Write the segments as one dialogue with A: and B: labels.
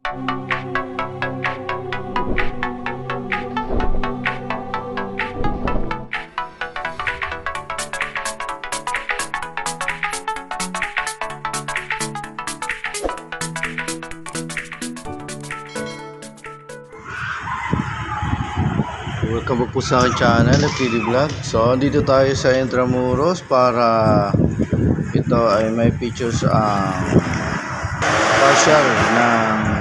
A: Welcome back po sa aking channel, FPD Vlog. So, dito tayo sa Intramuros para ito ay may pictures ang partial ng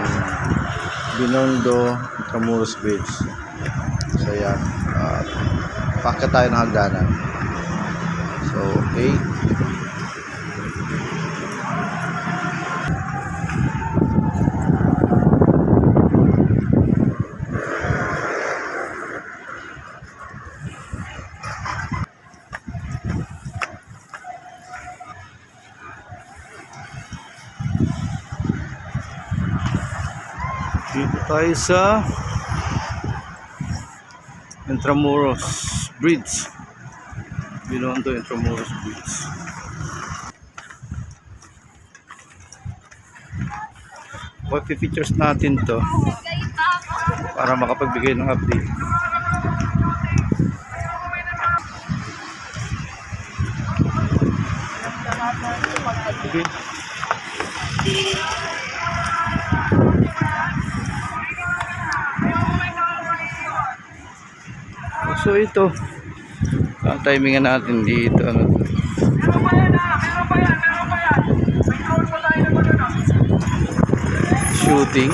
A: Binondo Intramuros Bridge. So, yan. Packet tayo ng hagdanan. So, okay. Dito tayo sa Intramuros Bridge. Binondo Intramuros Bridge. Pag-pictures natin to para makapagbigay ng update. Okay. So ito, ang timingan natin dito, ano to? Shooting.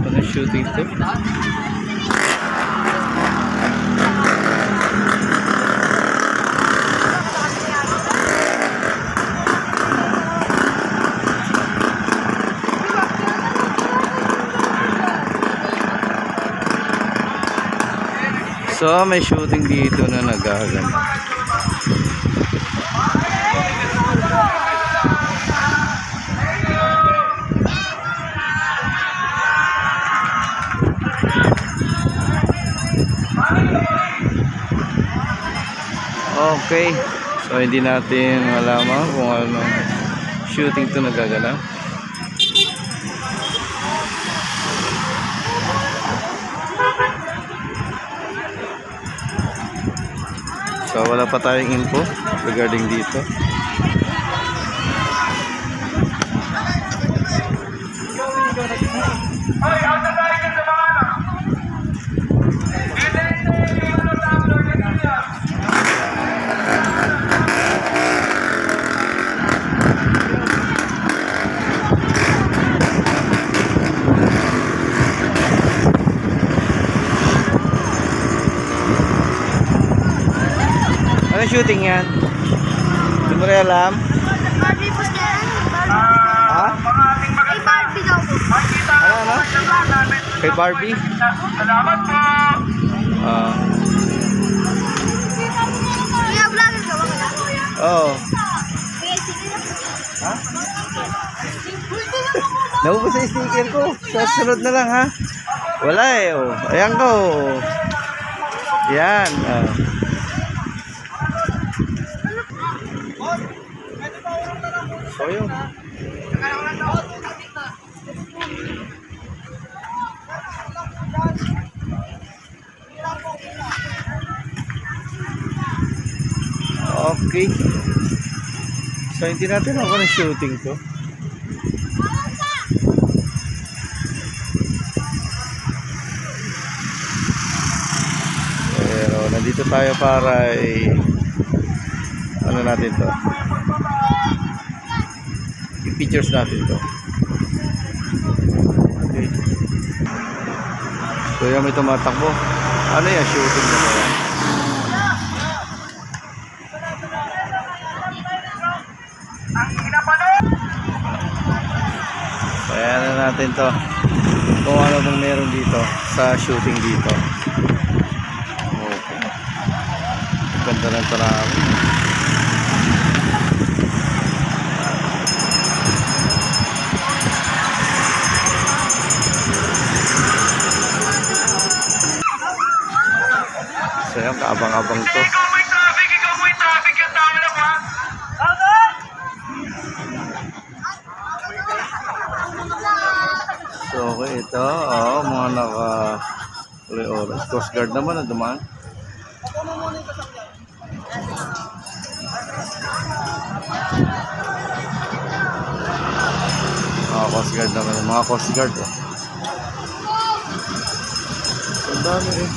A: Ano shooting to? So may shooting dito na naghahagan. Okay. So hindi natin malaman kung ano shooting to nagaganap. So wala pa tayong info regarding dito. Ano shooting yan? Hindi mo rin alam?
B: Barbie po na yan.
A: Ha?
B: Kay Barbie daw po.
A: Ano? Kay Barbie?
C: Salamat po.
B: Kuya, vlogger ka ba?
A: Oo.
B: Kuya, sige na.
A: Ha? Naubos sa sticker ko. Sa sunod na lang ha. Wala eh. Oh. Ayan ko. Yan. So yun. Okay. So hindi natin ako ng shooting to. Pero nandito tayo para ano natin to, i-pictures natin to. Okay. So yan may tumatakbo. Ano yan? Shooting na ba yan? So ayan na natin to, kung ano bang meron dito sa shooting dito. Okay. Ganda ng tanawin. So yan, kaabang-abang to. So okay, ito, mga naka oras. Coast Guard naman na dumaan. Coast Guard naman, mga Coast Guard. Ang dami rin.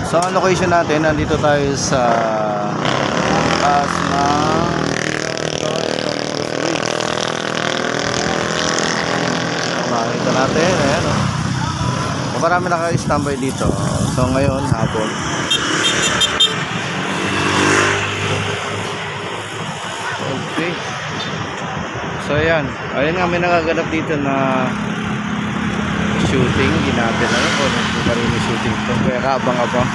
A: So ang location natin, nandito tayo sa taas ng makikita natin, ayan o. Marami naka-standby dito. So ngayon, hapon. Okay. So ayan, ayun nga, may nagaganap dito na shooting. Hindi natin alam kung ano yung shooting ito. Kaya kaabang-abang.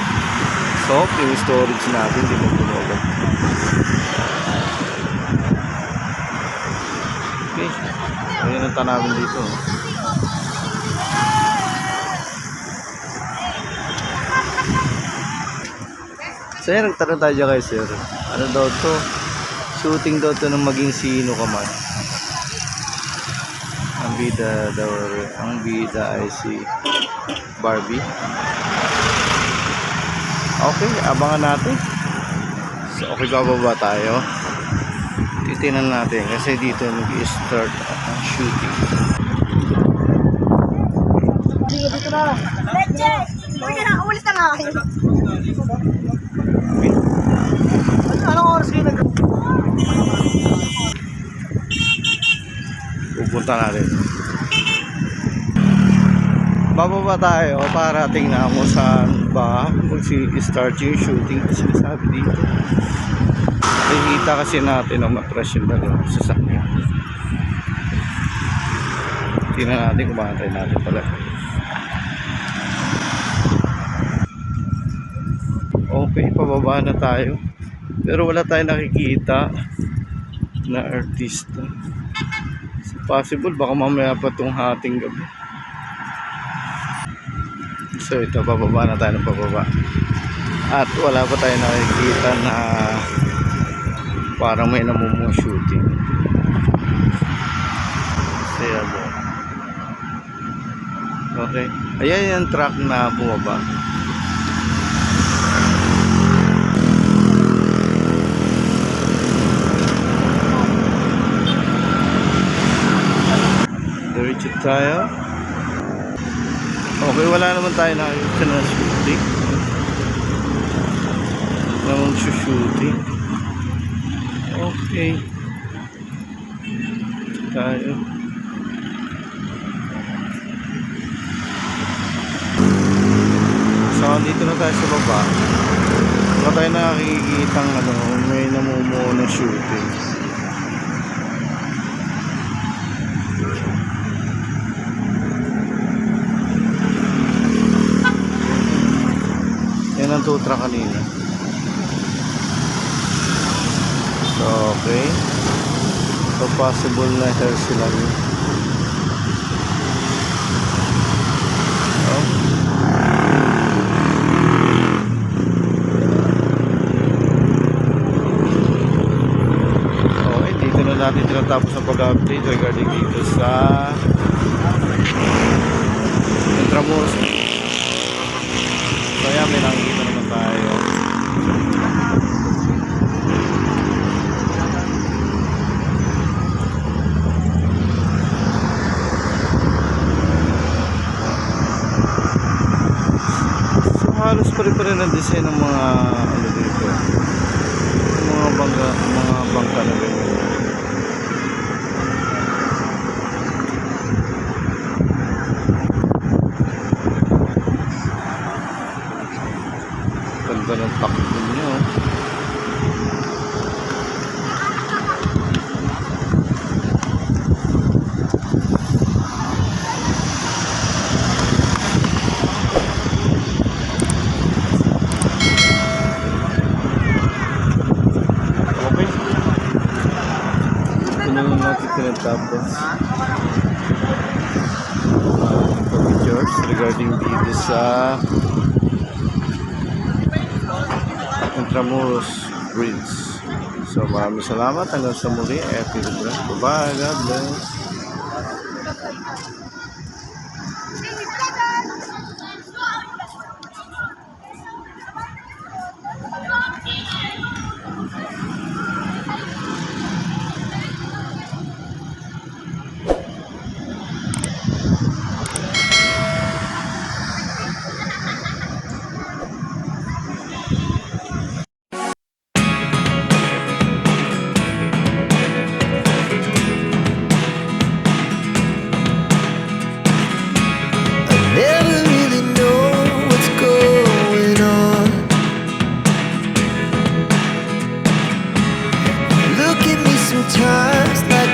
A: So, yung storage natin, hindi mo pinulog. Okay. Ayun ang tanawin dito. So, yan, nagtanong tayo kay sir. Ano daw to? Shooting daw to ng maging sino ka man. Ang bida ay si Barbie. Okay, abangan natin. So, okay, bababa tayo. Titinan natin kasi dito nag-start ang shooting.
B: Dito na. Legend! Uwi na, umalis na nga. Anong oras kayo nag-
A: Pupunta natin. Bababa tayo para tingnan kung saan ba mag-start yung shooting. Sinasabi dito. Nakikita kasi natin ang matras yung dalawa sa sakyan. Tingnan natin kung bakit natin pala. Okay, pababa na tayo. Pero wala tayong nakikita na artista. So, possible baka mamaya pa itong hating gabi. So ito, pababa na tayo ng pababa. At wala pa tayo nakikita na parang may namumuha shooting. So yan. Okay. Ayan yung truck na bumaba. Diretso tayo. Okay, wala naman tayo nakikita na shooting. Namang shooting. Okay. Tayo. So, dito na tayo sa baba. Wala tayo nakikita may namumuo na shooting. Yan ang tutra kanina. So, okay. So, possible na hair sila yun. Oh. Okay, dito na natin tinatapos ang pag-update regarding dito sa Intramuros. So yan, may nakikita naman tayo. So halos pare-pare ng design ng mga ano dito. Mga bangka na ganyan. Ganda ng takbo niyo. Okay. natin tinatapos. Pictures regarding dito sa Intramuros Bridge. So maraming salamat hanggang sa muli. Bye bye. God bless.